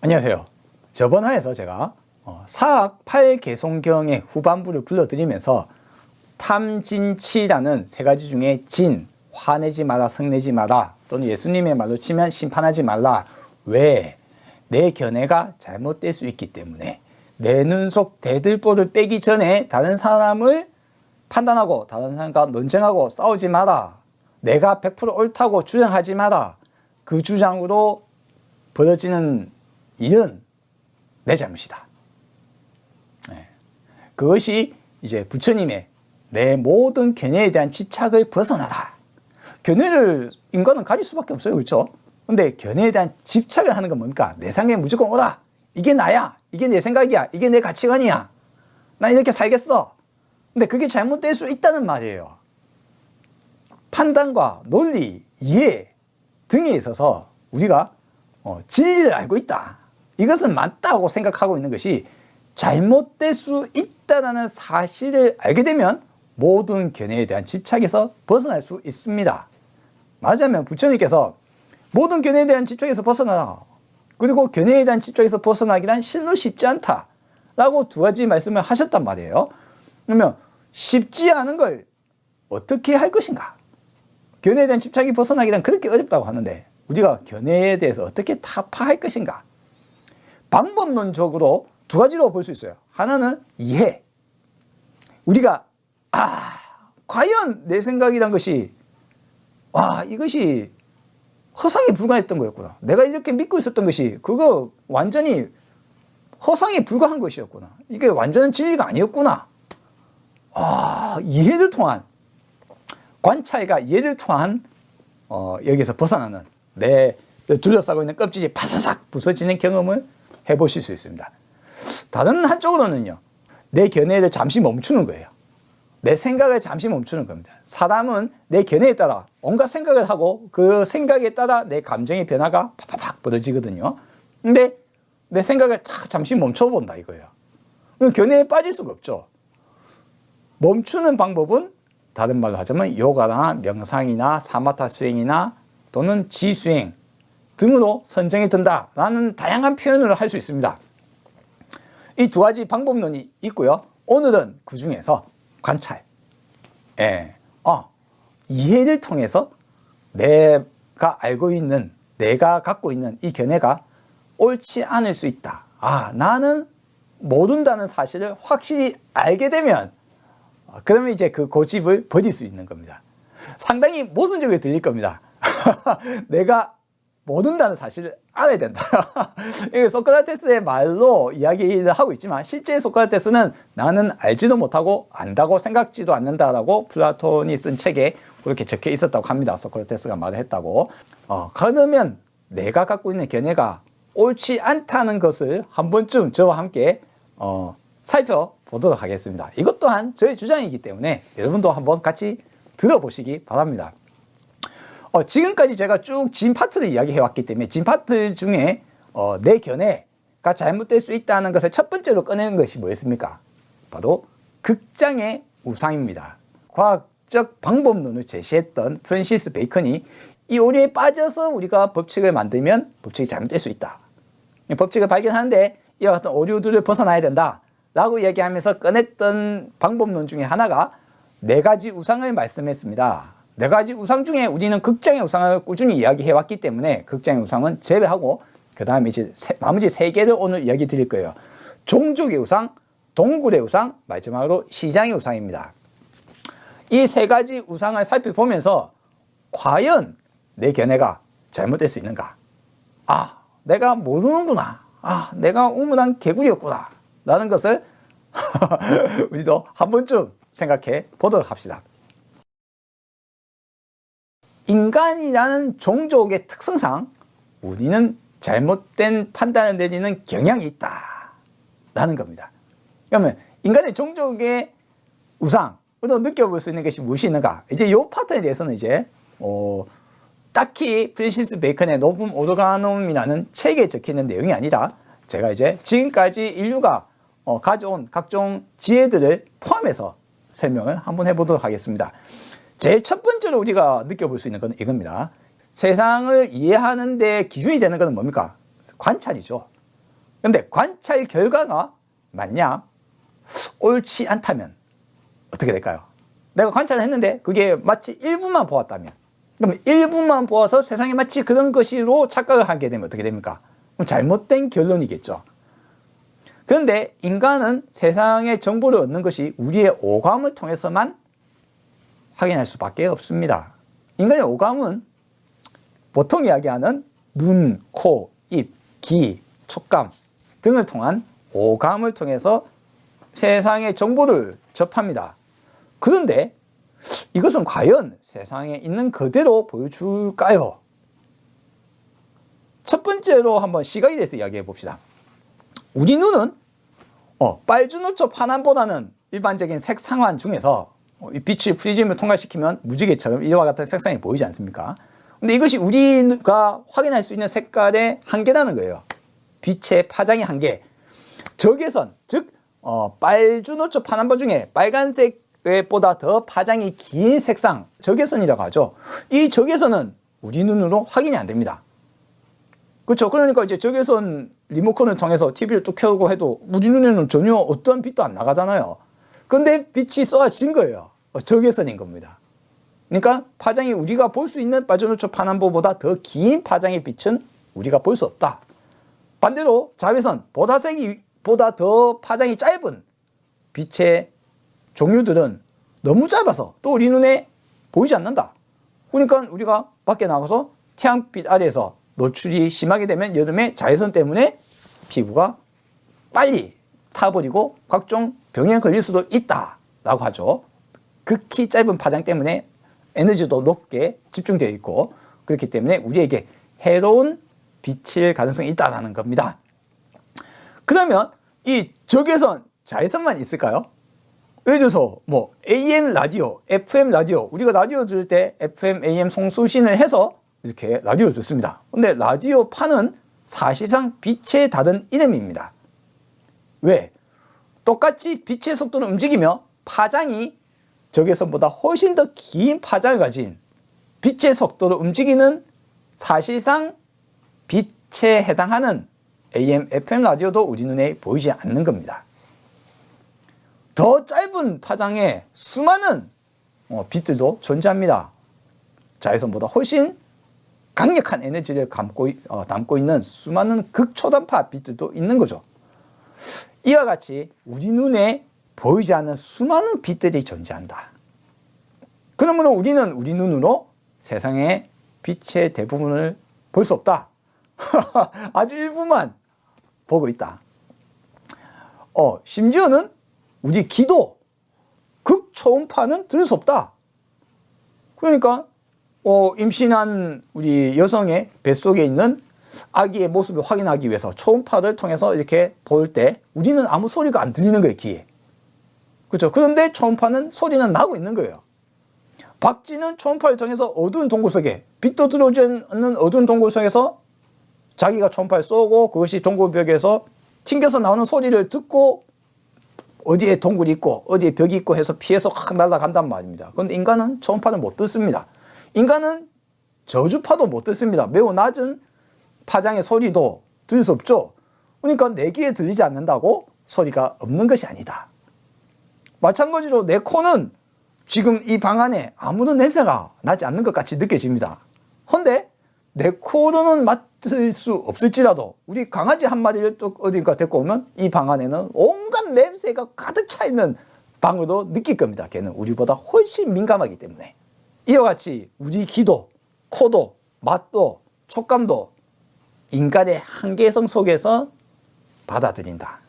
안녕하세요. 저번 화에서 제가 사학 8개송경의 후반부를 불러드리면서 탐진치라는 세 가지 중에 진, 화내지 마라, 성내지 마라, 또는 예수님의 말로 치면 심판하지 말라. 왜? 내 견해가 잘못될 수 있기 때문에 내 눈 속 대들보를 빼기 전에 다른 사람을 판단하고 다른 사람과 논쟁하고 싸우지 마라. 내가 100% 옳다고 주장하지 마라. 그 주장으로 벌어지는 일은 내 잘못이다. 그것이 이제 부처님의 내 모든 견해에 대한 집착을 벗어나라. 견해를 인간은 가질 수밖에 없어요. 그렇죠? 근데 견해에 대한 집착을 하는 건 뭡니까? 내 생각에 무조건 옳아. 이게 나야. 이게 내 생각이야. 이게 내 가치관이야. 난 이렇게 살겠어. 근데 그게 잘못될 수 있다는 말이에요. 판단과 논리, 이해 등에 있어서 우리가 진리를 알고 있다. 이것은 맞다고 생각하고 있는 것이 잘못될 수 있다는 사실을 알게 되면 모든 견해에 대한 집착에서 벗어날 수 있습니다. 말하자면 부처님께서 모든 견해에 대한 집착에서 벗어나라. 그리고 견해에 대한 집착에서 벗어나기란 실로 쉽지 않다. 라고 두 가지 말씀을 하셨단 말이에요. 그러면 쉽지 않은 걸 어떻게 할 것인가? 견해에 대한 집착이 벗어나기란 그렇게 어렵다고 하는데 우리가 견해에 대해서 어떻게 타파할 것인가? 방법론적으로 두 가지로 볼 수 있어요. 하나는 이해. 우리가 과연 내 생각이란 것이 이것이 허상에 불과했던 거였구나. 내가 이렇게 믿고 있었던 것이 그거 완전히 허상에 불과한 것이었구나. 이게 완전한 진리가 아니었구나. 이해를 통한 관찰과 이해를 통한 여기서 벗어나는 내 둘러싸고 있는 껍질이 바사삭 부서지는 경험을 해보실 수 있습니다. 다른 한쪽으로는요, 내 견해를 잠시 멈추는 거예요. 내 생각을 잠시 멈추는 겁니다. 사람은 내 견해에 따라 온갖 생각을 하고 그 생각에 따라 내 감정의 변화가 팍팍팍 벌어지거든요. 근데 내 생각을 딱 잠시 멈춰본다 이거예요. 견해에 빠질 수가 없죠. 멈추는 방법은 다른 말로 하자면 요가나 명상이나 사마타 수행이나 또는 지수행 등으로 선정이 든다라는 다양한 표현을 할 수 있습니다. 이 두 가지 방법론이 있고요. 오늘은 그 중에서 관찰, 이해를 통해서 내가 알고 있는, 내가 갖고 있는 이 견해가 옳지 않을 수 있다. 나는 모른다는 사실을 확실히 알게 되면 그러면 이제 그 고집을 버릴 수 있는 겁니다. 상당히 모순적으로 들릴 겁니다. 내가 모른다는 사실을 알아야 된다. 이게 소크라테스의 말로 이야기를 하고 있지만 실제 소크라테스는 나는 알지도 못하고 안다고 생각지도 않는다라고 플라톤이 쓴 책에 그렇게 적혀 있었다고 합니다. 소크라테스가 말을 했다고. 그러면 내가 갖고 있는 견해가 옳지 않다는 것을 한 번쯤 저와 함께 살펴보도록 하겠습니다. 이것 또한 저의 주장이기 때문에 여러분도 한번 같이 들어보시기 바랍니다. 지금까지 제가 쭉 진 파트를 이야기해 왔기 때문에 진 파트 중에 내 견해가 잘못될 수 있다는 것을 첫 번째로 꺼내는 것이 뭐였습니까? 바로 극장의 우상입니다. 과학적 방법론을 제시했던 프랜시스 베이컨이 이 오류에 빠져서 우리가 법칙을 만들면 법칙이 잘못될 수 있다. 법칙을 발견하는데 이와 같은 오류들을 벗어나야 된다 라고 얘기하면서 꺼냈던 방법론 중에 하나가 네 가지 우상을 말씀했습니다. 네 가지 우상 중에 우리는 극장의 우상을 꾸준히 이야기해 왔기 때문에 극장의 우상은 제외하고 그 다음에 이제 나머지 세 개를 오늘 이야기 드릴 거예요. 종족의 우상, 동굴의 우상, 마지막으로 시장의 우상입니다. 이 세 가지 우상을 살펴보면서 과연 내 견해가 잘못될 수 있는가? 내가 모르는구나. 내가 우물한 개구리였구나. 라는 것을 우리도 한 번쯤 생각해 보도록 합시다. 인간이라는 종족의 특성상 우리는 잘못된 판단을 내리는 경향이 있다라는 겁니다. 그러면 인간의 종족의 우상으로 느껴볼 수 있는 것이 무엇이 있는가? 이제 이 파트에 대해서는 이제 딱히 프랜시스 베이컨의 노뵼 오르가눔이라는 책에 적혀 있는 내용이 아니라 제가 이제 지금까지 인류가 가져온 각종 지혜들을 포함해서 설명을 한번 해보도록 하겠습니다. 제일 첫 번째로 우리가 느껴볼 수 있는 건 이겁니다. 세상을 이해하는 데 기준이 되는 것은 뭡니까? 관찰이죠. 근데 관찰 결과가 만약 옳지 않다면 어떻게 될까요? 내가 관찰을 했는데 그게 마치 일부만 보았다면, 그럼 일부만 보아서 세상에 마치 그런 것으로 착각을 하게 되면 어떻게 됩니까? 그럼 잘못된 결론이겠죠. 그런데 인간은 세상의 정보를 얻는 것이 우리의 오감을 통해서만 확인할 수밖에 없습니다. 인간의 오감은 보통 이야기하는 눈, 코, 입, 귀, 촉감 등을 통한 오감을 통해서 세상의 정보를 접합니다. 그런데 이것은 과연 세상에 있는 그대로 보여줄까요? 첫 번째로 한번 시각에 대해서 이야기해 봅시다. 우리 눈은 빨주노초 파남보다는 일반적인 색 상환 중에서 이 빛을 프리즘을 통과시키면 무지개처럼 이와 같은 색상이 보이지 않습니까? 근데 이것이 우리가 확인할 수 있는 색깔의 한계라는 거예요. 빛의 파장의 한계. 적외선, 즉 빨주노초 파남보 중에 빨간색보다 더 파장이 긴 색상, 적외선이라고 하죠. 이 적외선은 우리 눈으로 확인이 안 됩니다. 그렇죠. 그러니까 이제 적외선 리모컨을 통해서 TV를 뚝 켜고 해도 우리 눈에는 전혀 어떠한 빛도 안 나가잖아요. 근데 빛이 쏘아진 거예요. 적외선인 겁니다. 그러니까 파장이 우리가 볼 수 있는 빨주노초 파남보보다 더 긴 파장의 빛은 우리가 볼 수 없다. 반대로 자외선, 보다색보다 더 파장이 짧은 빛의 종류들은 너무 짧아서 또 우리 눈에 보이지 않는다. 그러니까 우리가 밖에 나가서 태양빛 아래에서 노출이 심하게 되면 여름에 자외선 때문에 피부가 빨리 타버리고 각종 병에 걸릴 수도 있다라고 하죠. 극히 짧은 파장 때문에 에너지도 높게 집중되어 있고 그렇기 때문에 우리에게 해로운 빛일 가능성이 있다는 겁니다. 그러면 이 적외선, 자외선만 있을까요? 예를 들어서 뭐 AM 라디오, FM 라디오, 우리가 라디오 들을 때 FM, AM 송수신을 해서 이렇게 라디오를 듣습니다. 근데 라디오판은 사실상 빛의 다른 이름입니다. 왜? 똑같이 빛의 속도를 움직이며 파장이 적외선보다 훨씬 더 긴 파장을 가진 빛의 속도를 움직이는 사실상 빛에 해당하는 AM, FM 라디오도 우리 눈에 보이지 않는 겁니다. 더 짧은 파장의 수많은 빛들도 존재합니다. 자외선보다 훨씬 강력한 에너지를 담고 있는 수많은 극초단파 빛들도 있는 거죠. 이와 같이 우리 눈에 보이지 않는 수많은 빛들이 존재한다. 그러므로 우리는 우리 눈으로 세상의 빛의 대부분을 볼 수 없다. 아주 일부만 보고 있다. 심지어는 우리 귀도 극초음파는 들을 수 없다. 그러니까 임신한 우리 여성의 뱃속에 있는 아기의 모습을 확인하기 위해서 초음파를 통해서 이렇게 볼 때 우리는 아무 소리가 안 들리는 거예요, 귀에. 그렇죠? 그런데 초음파는 소리는 나고 있는 거예요. 박쥐는 초음파를 통해서 어두운 동굴 속에, 빛도 들어오지 않는 어두운 동굴 속에서 자기가 초음파를 쏘고 그것이 동굴벽에서 튕겨서 나오는 소리를 듣고 어디에 동굴이 있고 어디에 벽이 있고 해서 피해서 확 날아간단 말입니다. 그런데 인간은 초음파를 못 듣습니다. 인간은 저주파도 못 듣습니다. 매우 낮은 파장의 소리도 들을 수 없죠. 그러니까 내 귀에 들리지 않는다고 소리가 없는 것이 아니다. 마찬가지로 내 코는 지금 이 방 안에 아무런 냄새가 나지 않는 것 같이 느껴집니다. 그런데 내 코로는 맡을 수 없을지라도 우리 강아지 한 마리를 또 어딘가 데리고 오면 이 방 안에는 온갖 냄새가 가득 차 있는 방으로 느낄 겁니다. 걔는 우리보다 훨씬 민감하기 때문에. 이와 같이 우리 귀도, 코도, 맛도, 촉감도 인간의 한계성 속에서 받아들인다.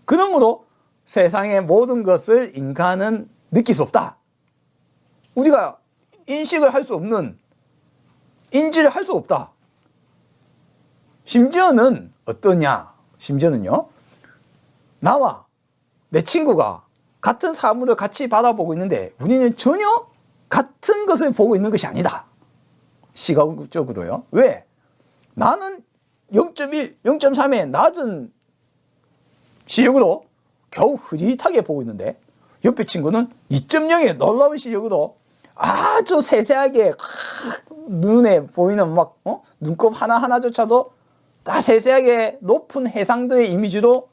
그러므로 세상의 모든 것을 인간은 느낄 수 없다. 우리가 인식을 할 수 없는, 인지를 할 수 없다. 심지어는 어떠냐? 심지어는요, 나와 내 친구가 같은 사물을 같이 바라보고 있는데 우리는 전혀 같은 것을 보고 있는 것이 아니다. 시각적으로요. 왜? 나는 0.1, 0.3의 낮은 시력으로 겨우 흐릿하게 보고 있는데 옆에 친구는 2.0의 놀라운 시력으로 아주 세세하게 눈에 보이는 막 눈곱 하나하나조차도 다 세세하게 높은 해상도의 이미지로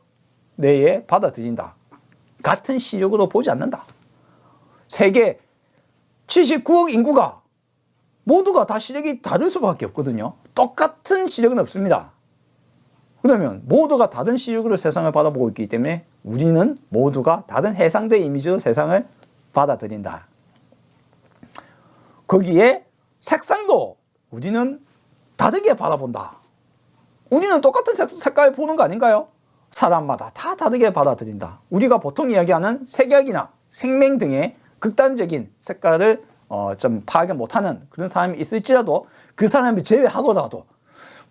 뇌에 받아들인다. 같은 시력으로 보지 않는다. 세계 79억 인구가 모두가 다 시력이 다를 수밖에 없거든요. 똑같은 시력은 없습니다. 그러면 모두가 다른 시력으로 세상을 바라보고 있기 때문에 우리는 모두가 다른 해상도의 이미지로 세상을 받아들인다. 거기에 색상도 우리는 다르게 바라본다. 우리는 똑같은 색깔 보는 거 아닌가요? 사람마다 다 다르게 받아들인다. 우리가 보통 이야기하는 색약이나 생맹 등의 극단적인 색깔을 좀 파악을 못하는 그런 사람이 있을지라도 그 사람을 제외하고라도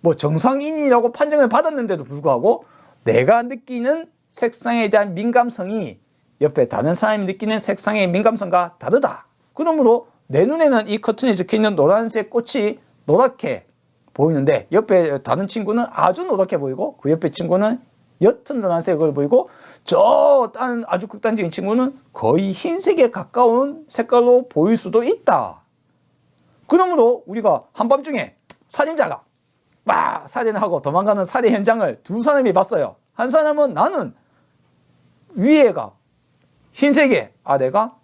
뭐 정상인이라고 판정을 받았는데도 불구하고 내가 느끼는 색상에 대한 민감성이 옆에 다른 사람이 느끼는 색상의 민감성과 다르다. 그러므로 내 눈에는 이 커튼에 적혀있는 노란색 꽃이 노랗게 보이는데 옆에 다른 친구는 아주 노랗게 보이고 그 옆에 친구는 옅은 노란색을 보이고 저 다른 아주 극단적인 친구는 거의 흰색에 가까운 색깔로 보일 수도 있다. 그러므로 우리가 한밤중에 살인자가 막 살인하고 도망가는 살해 현장을 두 사람이 봤어요. 한 사람은 나는 위에가 흰색에 아래가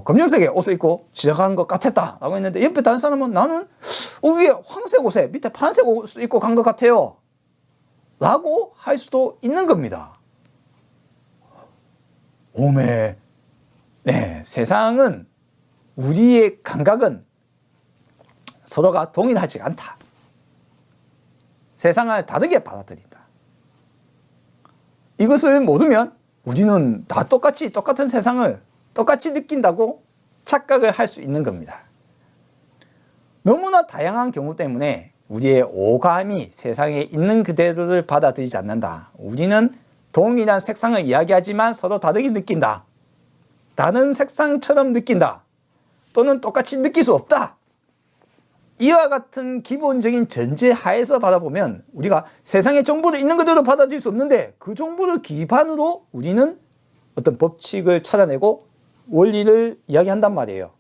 검정색의 옷을 입고 지나간 것 같았다 라고 했는데 옆에 다른 사람은 나는 위에 황색 옷에 밑에 파란색 옷을 입고 간 것 같아요 라고 할 수도 있는 겁니다. 오메, 네, 세상은 우리의 감각은 서로가 동일하지 않다. 세상을 다르게 받아들인다. 이것을 모르면 우리는 다 똑같은 세상을 똑같이 느낀다고 착각을 할 수 있는 겁니다. 너무나 다양한 경우 때문에 우리의 오감이 세상에 있는 그대로를 받아들이지 않는다. 우리는 동일한 색상을 이야기하지만 서로 다르게 느낀다. 다른 색상처럼 느낀다. 또는 똑같이 느낄 수 없다. 이와 같은 기본적인 전제 하에서 바라보면 우리가 세상의 정보를 있는 그대로 받아들일 수 없는데 그 정보를 기반으로 우리는 어떤 법칙을 찾아내고 원리를 이야기한단 말이에요.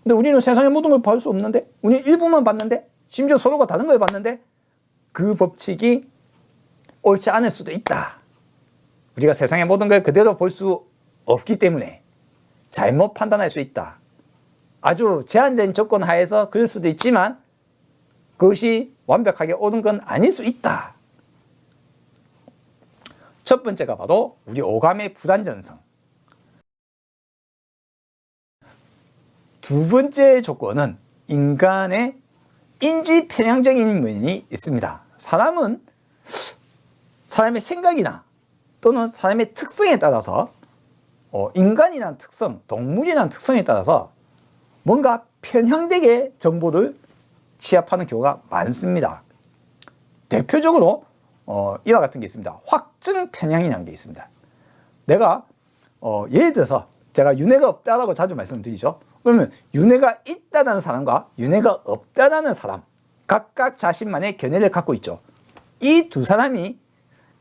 근데 우리는 세상의 모든 걸 볼 수 없는데 우리는 일부만 봤는데 심지어 서로가 다른 걸 봤는데 그 법칙이 옳지 않을 수도 있다. 우리가 세상의 모든 걸 그대로 볼 수 없기 때문에 잘못 판단할 수 있다. 아주 제한된 조건 하에서 그럴 수도 있지만 그것이 완벽하게 옳은 건 아닐 수 있다. 첫 번째가 바로 우리 오감의 불완전성. 두 번째 조건은 인간의 인지 편향적인 면이 있습니다. 사람은 사람의 생각이나 또는 사람의 특성에 따라서 인간이란 특성, 동물이란 특성에 따라서 뭔가 편향되게 정보를 취합하는 경우가 많습니다. 대표적으로 이와 같은 게 있습니다. 확증 편향이라는 게 있습니다. 내가 예를 들어서 제가 윤회가 없다라고 자주 말씀드리죠. 그러면 윤회가 있다는 사람과 윤회가 없다는 사람 각각 자신만의 견해를 갖고 있죠. 이 두 사람이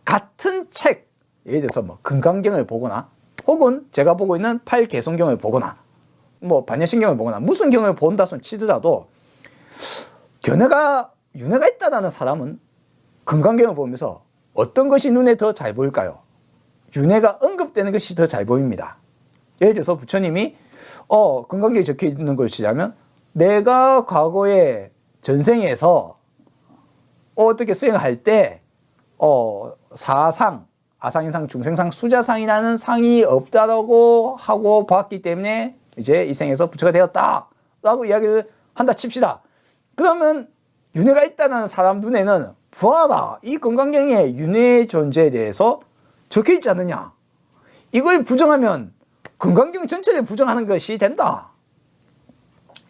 같은 책, 예를 들어서 뭐 금강경을 보거나 혹은 제가 보고 있는 팔개송경을 보거나 뭐 반야신경을 보거나 무슨 경을 본다 손 치더라도 윤회가 있다는 사람은 금강경을 보면서 어떤 것이 눈에 더 잘 보일까요? 윤회가 언급되는 것이 더 잘 보입니다. 예를 들어서 부처님이 금강경에 적혀 있는 걸 치자면 내가 과거에 전생에서 어떻게 수행할 때 사상, 아상인상, 중생상, 수자상이라는 상이 없다라고 하고 봤기 때문에 이제 이 생에서 부처가 되었다라고 이야기를 한다 칩시다. 그러면 윤회가 있다는 사람 눈에는 보아라, 이 금강경에 윤회의 존재에 대해서 적혀 있지 않느냐. 이걸 부정하면 금강경 전체를 부정하는 것이 된다.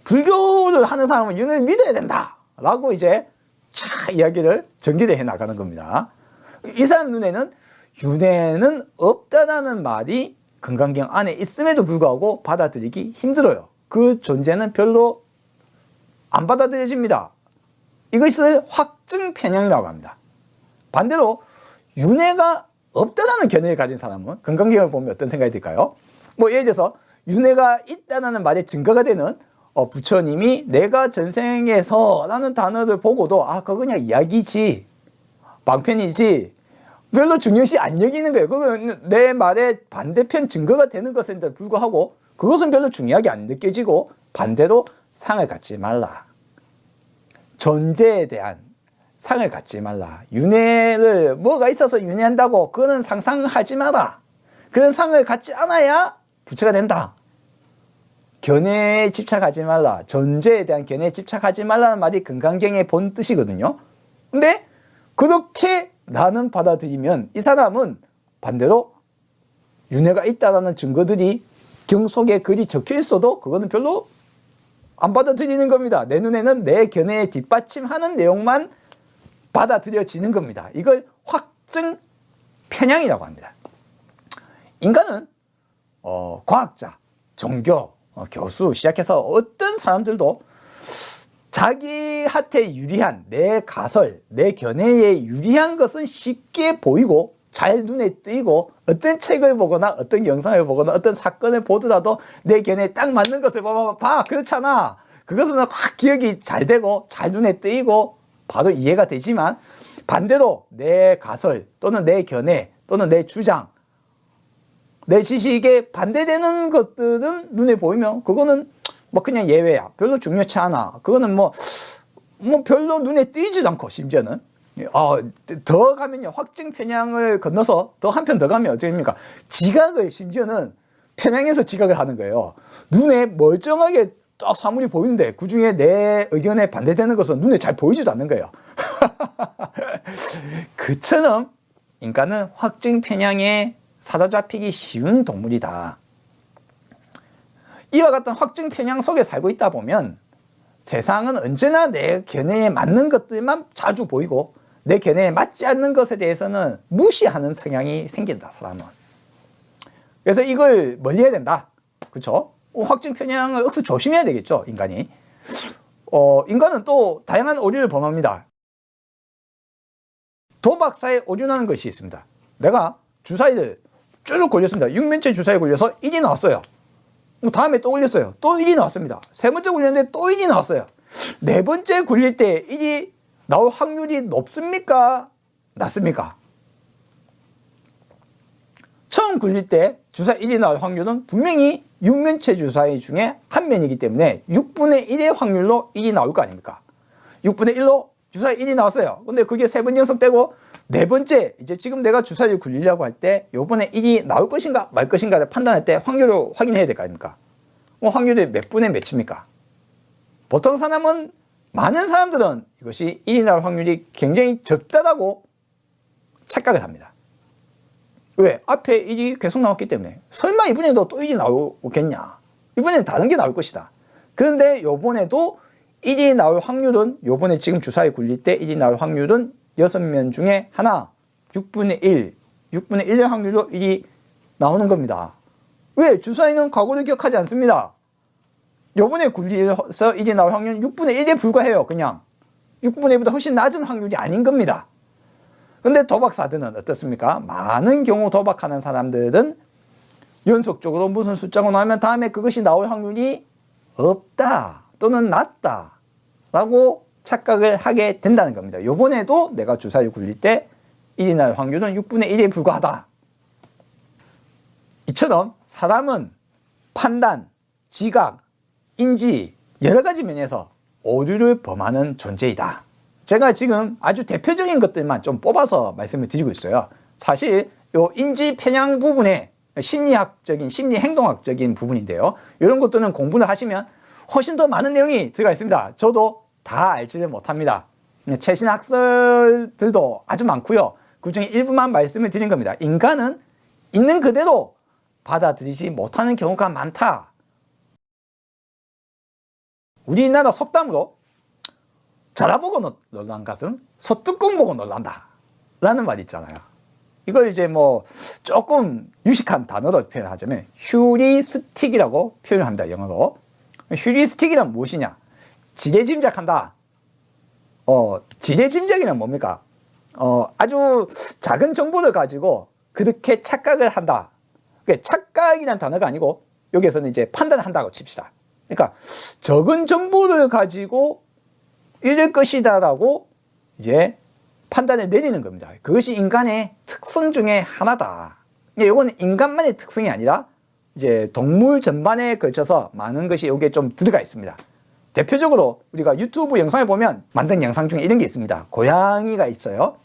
불교를 하는 사람은 윤회를 믿어야 된다 라고 이제 이야기를 전개를 해 나가는 겁니다. 이 사람 눈에는 윤회는 없다라는 말이 금강경 안에 있음에도 불구하고 받아들이기 힘들어요. 그 존재는 별로 안 받아들여집니다. 이것을 확증 편향이라고 합니다. 반대로 윤회가 없다라는 견해를 가진 사람은 금강경을 보면 어떤 생각이 들까요? 뭐 예를 들어서 윤회가 있다는 말의 증거가 되는 부처님이 내가 전생에서 라는 단어를 보고도 그거 그냥 이야기지 방편이지 별로 중요시 안 여기는 거예요. 그건 내 말의 반대편 증거가 되는 것인데 불구하고 그것은 별로 중요하게 안 느껴지고, 반대로 상을 갖지 말라. 존재에 대한 상을 갖지 말라. 윤회를 뭐가 있어서 윤회한다고 그거는 상상하지 마라. 그런 상을 갖지 않아야 부처가 된다. 견해에 집착하지 말라. 존재에 대한 견해에 집착하지 말라는 말이 금강경의 본 뜻이거든요. 근데 그렇게 나는 받아들이면 이 사람은 반대로 윤회가 있다라는 증거들이 경 속에 글이 적혀 있어도 그거는 별로 안 받아들이는 겁니다. 내 눈에는 내 견해에 뒷받침하는 내용만 받아들여지는 겁니다. 이걸 확증 편향이라고 합니다. 인간은 과학자, 종교, 교수 시작해서 어떤 사람들도 자기한테 유리한 내 가설, 내 견해에 유리한 것은 쉽게 보이고 잘 눈에 띄고, 어떤 책을 보거나 어떤 영상을 보거나 어떤 사건을 보더라도 내 견해에 딱 맞는 것을 봐, 그렇잖아. 그것은 확 기억이 잘 되고 잘 눈에 띄고 바로 이해가 되지만, 반대로 내 가설 또는 내 견해 또는 내 주장, 내 지식에 반대되는 것들은 눈에 보이면 그거는 뭐 그냥 예외야. 별로 중요치 않아. 그거는 뭐 별로 눈에 띄지도 않고, 심지어는 더 가면요, 확증 편향을 건너서 더 한 편 더 가면 어떻게 됩니까? 지각을, 심지어는 편향해서 지각을 하는 거예요. 눈에 멀쩡하게 딱 사물이 보이는데 그 중에 내 의견에 반대되는 것은 눈에 잘 보이지도 않는 거예요. 그처럼 인간은 확증 편향에 사로잡히기 쉬운 동물이다. 이와 같은 확증 편향 속에 살고 있다 보면 세상은 언제나 내 견해에 맞는 것들만 자주 보이고, 내 견해에 맞지 않는 것에 대해서는 무시하는 성향이 생긴다, 사람은. 그래서 이걸 멀리 해야 된다. 그렇죠? 확증 편향을 억수 조심해야 되겠죠, 인간이. 인간은 또 다양한 오류를 범합니다. 도박사에 오류나는 것이 있습니다. 내가 주사위를 쭉 걸렸습니다. 6면체 주사위에 걸려서 1이 나왔어요. 다음에 또 걸렸어요. 또 1이 나왔습니다. 세 번째 굴렸는데 또 1이 나왔어요. 네 번째 굴릴 때 1이 나올 확률이 높습니까? 낮습니까? 처음 굴릴 때 주사 1이 나올 확률은 분명히 6면체 주사위 중에 한 면이기 때문에 6분의 1의 확률로 1이 나올 거 아닙니까? 6분의 1로 주사위 1이 나왔어요. 근데 그게 세 번 연속되고 네 번째, 이제 지금 내가 주사위를 굴리려고 할 때 요번에 1이 나올 것인가 말 것인가를 판단할 때 확률을 확인해야 될 거 아닙니까? 확률이 몇 분의 몇입니까? 보통 사람은, 많은 사람들은 이것이 1이 나올 확률이 굉장히 적다라고 착각을 합니다. 왜? 앞에 1이 계속 나왔기 때문에. 설마 이번에도 또 1이 나오겠냐? 이번에는 다른 게 나올 것이다. 그런데 요번에도 1이 나올 확률은, 요번에 지금 주사위 굴릴 때 1이 나올 확률은 6면 중에 하나, 6분의 1, 6분의 1의 확률로 1이 나오는 겁니다. 왜? 주사위는 과거를 기억하지 않습니다. 요번에 굴려서 1이 나올 확률은 6분의 1에 불과해요. 그냥 6분의 1보다 훨씬 낮은 확률이 아닌 겁니다. 근데 도박사들은 어떻습니까? 많은 경우 도박하는 사람들은 연속적으로 무슨 숫자가 나오면 다음에 그것이 나올 확률이 없다 또는 낮다 라고 착각을 하게 된다는 겁니다. 요번에도 내가 주사위를 굴릴 때 1이 나올 확률은 6분의 1에 불과하다. 이처럼 사람은 판단, 지각, 인지 여러 가지 면에서 오류를 범하는 존재이다. 제가 지금 아주 대표적인 것들만 좀 뽑아서 말씀을 드리고 있어요. 사실 요 인지 편향 부분에 심리학적인, 심리행동학적인 부분인데요. 이런 것들은 공부를 하시면 훨씬 더 많은 내용이 들어가 있습니다. 저도 다 알지를 못합니다. 최신 학설들도 아주 많고요. 그 중에 일부만 말씀을 드린 겁니다. 인간은 있는 그대로 받아들이지 못하는 경우가 많다. 우리나라 속담으로 자라보고 놀란 것은 소뚜껑 보고 놀란다 라는 말이 있잖아요. 이걸 이제 뭐 조금 유식한 단어로 표현하자면 휴리스틱이라고 표현을 합니다. 영어로. 휴리스틱이란 무엇이냐? 지레짐작한다. 지레짐작이란 뭡니까? 아주 작은 정보를 가지고 그렇게 착각을 한다. 그러니까 착각이란 단어가 아니고 여기에서는 이제 판단을 한다고 칩시다. 그러니까 적은 정보를 가지고 이럴 것이다라고 이제 판단을 내리는 겁니다. 그것이 인간의 특성 중에 하나다. 이거는 인간만의 특성이 아니라 이제 동물 전반에 걸쳐서 많은 것이 여기에 좀 들어가 있습니다. 대표적으로 우리가 유튜브 영상을 보면 만든 영상 중에 이런 게 있습니다. 고양이가 있어요.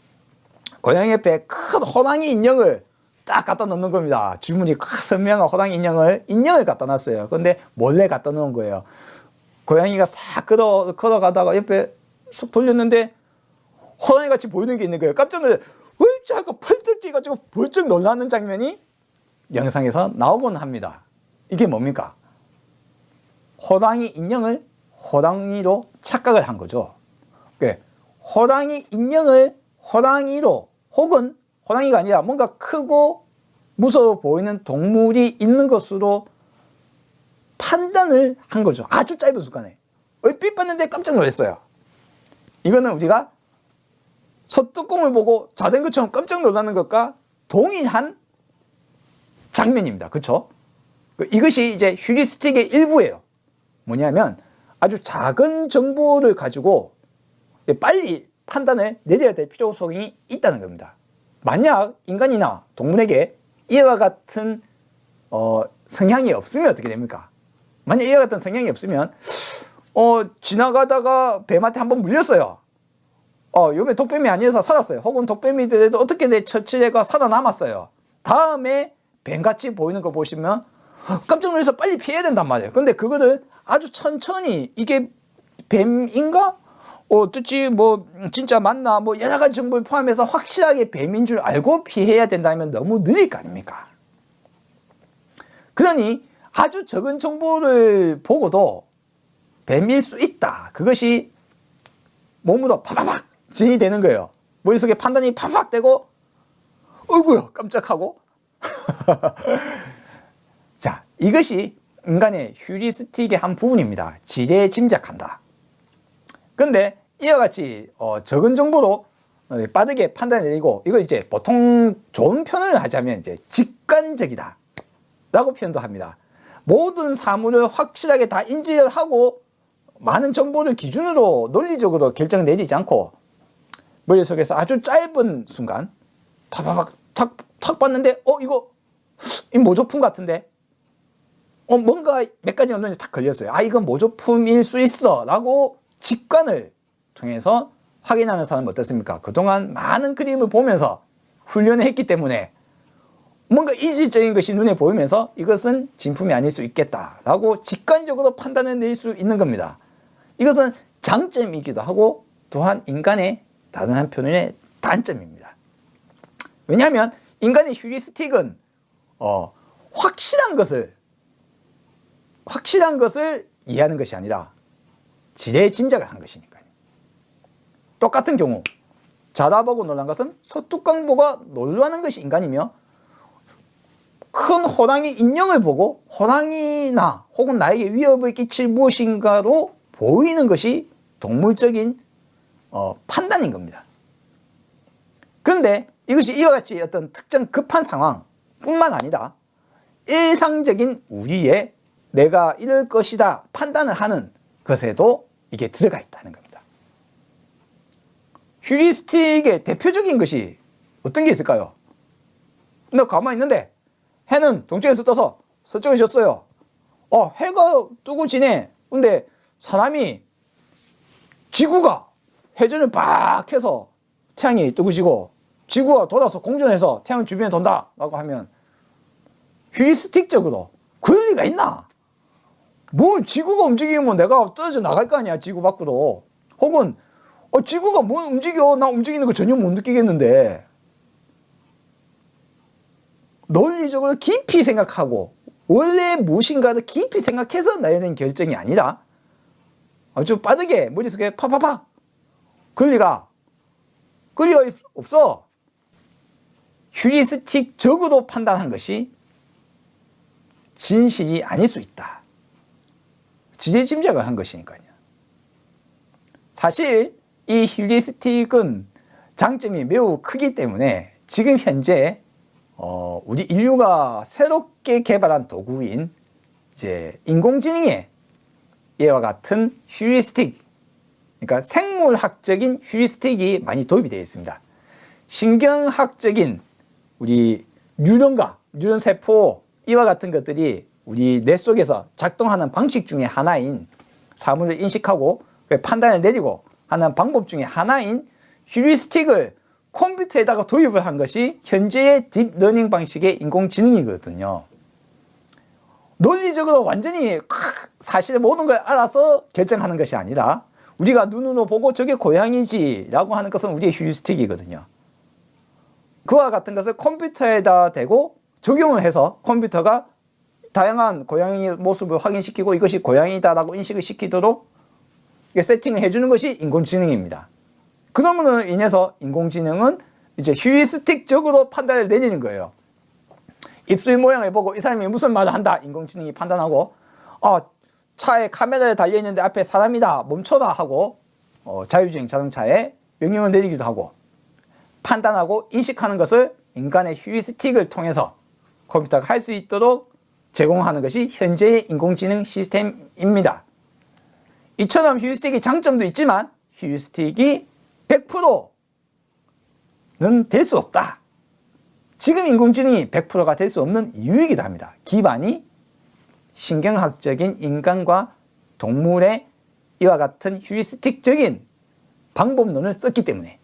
고양이 옆에 큰 호랑이 인형을 딱 갖다 놓는 겁니다. 주문이 큰 선명한 호랑이 인형을 갖다 놨어요. 근데 몰래 갖다 놓은 거예요. 고양이가 싹 걸어가다가 옆에 쑥 돌렸는데 호랑이 같이 보이는 게 있는 거예요. 깜짝 놀래 하고 펄쩍 뛰어가지고 벌쩍 놀라는 장면이 영상에서 나오곤 합니다. 이게 뭡니까? 호랑이 인형을 호랑이로 착각을 한 거죠. 호랑이 인형을 호랑이로, 혹은 호랑이가 아니라 뭔가 크고 무서워 보이는 동물이 있는 것으로 판단을 한 거죠. 아주 짧은 순간에 얼핏 봤는데 깜짝 놀랐어요. 이거는 우리가 소뚜껑을 보고 자된 것처럼 깜짝 놀라는 것과 동일한 장면입니다. 그렇죠? 이것이 이제 휴리스틱의 일부예요. 뭐냐면 아주 작은 정보를 가지고 빨리 판단을 내려야 될 필요성이 있다는 겁니다. 만약 인간이나 동물에게 이와 같은 성향이 없으면 어떻게 됩니까? 만약 이와 같은 성향이 없으면 지나가다가 뱀한테 한번 물렸어요. 요번에 독뱀이 아니어서 살았어요. 혹은 독뱀이더라도 어떻게든 처치해가 살아남았어요. 다음에 뱀같이 보이는 거 보시면 깜짝 놀라서 빨리 피해야 된단 말이에요. 근데 그거를 아주 천천히 이게 뱀인가? 어떻지 뭐 진짜 맞나? 뭐 여러 가지 정보를 포함해서 확실하게 뱀인 줄 알고 피해야 된다면 너무 느릴 거 아닙니까? 그러니 아주 적은 정보를 보고도 뱀일 수 있다. 그것이 몸으로 파바박 진이 되는 거예요. 머릿속에 판단이 파박 되고 어이구야 깜짝하고 자, 이것이 인간의 휴리스틱의 한 부분입니다. 지레 짐작한다. 근데 이와 같이 적은 정보로 빠르게 판단을 내리고 이걸 이제 보통 좋은 표현을 하자면 이제 직관적이다 라고 표현도 합니다. 모든 사물을 확실하게 다 인지를 하고 많은 정보를 기준으로 논리적으로 결정 내리지 않고 머릿속에서 아주 짧은 순간 파바박 탁 봤는데 이거 이 모조품 같은데 뭔가 몇 가지 눈에 탁 걸렸어요. 이건 모조품일 수 있어 라고 직관을 통해서 확인하는 사람은 어떻습니까? 그동안 많은 그림을 보면서 훈련을 했기 때문에 뭔가 이질적인 것이 눈에 보이면서 이것은 진품이 아닐 수 있겠다라고 직관적으로 판단을 내릴 수 있는 겁니다. 이것은 장점이기도 하고 또한 인간의 다른 한편의 단점입니다. 왜냐하면 인간의 휴리스틱은 확실한 것을 이해하는 것이 아니라 지레 짐작을 한 것이니까요. 똑같은 경우 자다 보고 놀란 것은 소뚜껑 보고 놀라는 것이 인간이며 큰 호랑이 인형을 보고 호랑이나 혹은 나에게 위협을 끼칠 무엇인가로 보이는 것이 동물적인 판단인 겁니다. 그런데 이것이 이와 같이 어떤 특정 급한 상황뿐만 아니라 일상적인 우리의 내가 이럴 것이다 판단을 하는 것에도 이게 들어가 있다는 겁니다. 휴리스틱의 대표적인 것이 어떤 게 있을까요? 나 가만히 있는데 해는 동쪽에서 떠서 서쪽에 졌어요. 해가 뜨고 지네. 근데 사람이 지구가 회전을 막 해서 태양이 뜨고 지고 지구가 돌아서 공전해서 태양 주변에 돈다 라고 하면 휴리스틱적으로 그럴 리가 있나? 뭐 지구가 움직이면 내가 떨어져 나갈 거 아니야, 지구 밖으로. 혹은 지구가 뭐 움직여, 나 움직이는 거 전혀 못 느끼겠는데. 논리적으로 깊이 생각하고 원래 무엇인가를 깊이 생각해서 내는 결정이 아니라 아주 빠르게 머릿속에 팍팍팍 그럴 리가 없어. 휴리스틱적으로 판단한 것이 진실이 아닐 수 있다. 지레짐작을 한 것이니까요. 사실 이 휴리스틱은 장점이 매우 크기 때문에 지금 현재 우리 인류가 새롭게 개발한 도구인 이제 인공지능의 이와 같은 휴리스틱 그러니까 생물학적인 휴리스틱이 많이 도입이 되어 있습니다. 신경학적인 우리 뉴런과 뉴런세포 이와 같은 것들이 우리 뇌 속에서 작동하는 방식 중에 하나인 사물을 인식하고 판단을 내리고 하는 방법 중에 하나인 휴리스틱을 컴퓨터에다가 도입을 한 것이 현재의 딥러닝 방식의 인공지능이거든요. 논리적으로 완전히 사실 모든 걸 알아서 결정하는 것이 아니라 우리가 눈으로 보고 저게 고양이지 라고 하는 것은 우리의 휴리스틱이거든요. 그와 같은 것을 컴퓨터에다 대고 적용을 해서 컴퓨터가 다양한 고양이 모습을 확인시키고 이것이 고양이다 라고 인식을 시키도록 세팅을 해주는 것이 인공지능입니다. 그러므로 인해서 인공지능은 이제 휴리스틱적으로 판단을 내리는 거예요. 입술 모양을 보고 이 사람이 무슨 말을 한다. 인공지능이 판단하고 차에 카메라에 달려있는데 앞에 사람이다. 멈춰라 하고 자율주행 자동차에 명령을 내리기도 하고 판단하고 인식하는 것을 인간의 휴리스틱을 통해서 컴퓨터가 할 수 있도록 제공하는 것이 현재의 인공지능 시스템입니다. 이처럼 휴리스틱의 장점도 있지만 휴리스틱이 100%는 될 수 없다. 지금 인공지능이 100%가 될 수 없는 이유이기도 합니다. 기반이 신경학적인 인간과 동물의 이와 같은 휴리스틱적인 방법론을 썼기 때문에.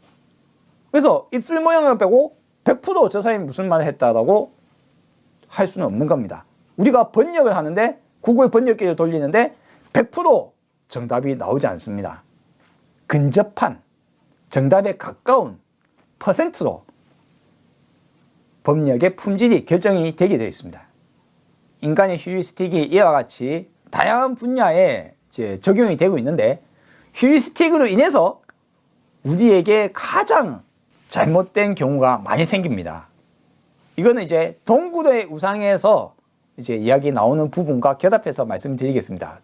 그래서 입술 모양을 빼고 100% 저 사람이 무슨 말을 했다라고 할 수는 없는 겁니다. 우리가 번역을 하는데 구글 번역기를 돌리는데 100% 정답이 나오지 않습니다. 근접한 정답에 가까운 퍼센트로 법력의 품질이 결정이 되게 되어 있습니다. 인간의 휴리스틱이 이와 같이 다양한 분야에 이제 적용이 되고 있는데 휴리스틱으로 인해서 우리에게 가장 잘못된 경우가 많이 생깁니다. 이거는 이제 동굴의 우상에서 이제 이야기 나오는 부분과 결합해서 말씀드리겠습니다.